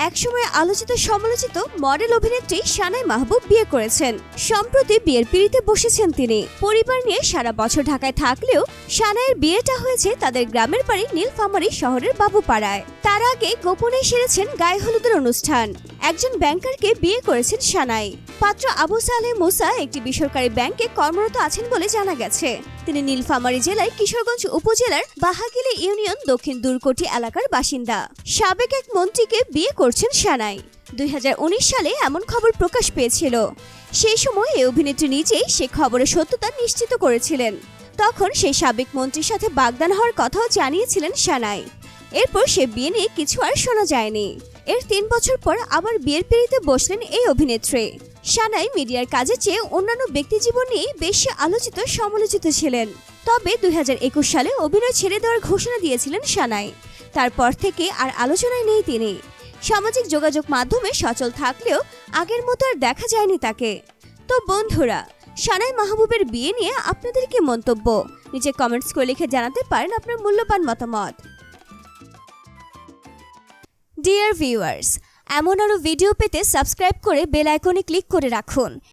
একসময় আলোচিত সমালোচিত মডেল অভিনেত্রী সানাই মাহবুব বিয়ে করেছেন। সম্প্রতি বিয়ের পিঁড়িতে বসেছেন তিনি। পরিবার নিয়ে সারা বছর ঢাকায় থাকলেও সানাইয়ের বিয়েটা হয়েছে তাদের গ্রামের বাড়ি নীলফামারী শহরের বাবুপাড়ায়। তার আগে গোপনে সেরেছেন গায়ে হলুদের অনুষ্ঠান। একজন ব্যাংকারকে বিয়ে করেছেন সানাই। পাত্র আবু সালেহ মুসা একটি বেসরকারি ব্যাংকে কর্মরত আছেন বলে জানা গেছে। তিনি নীলফামারী জেলার কিশোরগঞ্জ উপজেলার বাহাগিলি ইউনিয়ন দক্ষিণ দুরকোটি এলাকার বাসিন্দা। সাবেক এক মন্ত্রীকে বিয়ে করছেন সানাই। 2019 সালে এমন খবর প্রকাশ পেয়েছিল। সেই সময় এই অভিনেত্রী নিজেই সে খবরের সত্যতা নিশ্চিত করেছিলেন। তখন সেই সাবেক মন্ত্রীর সাথে বাগদান হওয়ার কথাও জানিয়েছিলেন সানাই। এরপর সে বিয়ে নিয়ে কিছু আর শোনা যায়নি। এর 3 বছর পর আবার বিয়ের পিঁড়িতে বসলেন এই অভিনেত্রী। সানাই মিডিয়ার কাজে চেয়ে অন্যান্য ব্যক্তিজীবন নিয়ে বেশি আলোচিত সমালোচিত ছিলেন। তবে 2021 সালে অভিনয় ছেড়ে দেওয়ার ঘোষণা দিয়েছিলেন সানাই। তারপর থেকে আর আলোচনায় নেই তিনি। সামাজিক যোগাযোগ মাধ্যমে সচল থাকলেও আগের মতো আর দেখা যায়নি তাকে। তো বন্ধুরা, সানাই মাহবুবের বিয়ে নিয়ে আপনাদের কি মন্তব্য? নিচে কমেন্টস করে লিখে জানাতে পারেন আপনার মূল্যবান মতামত। ডিয়ার ভিউয়ার্স, এমন আরও ভিডিও পেতে সাবস্ক্রাইব করে বেল আইকনে ক্লিক করে রাখুন।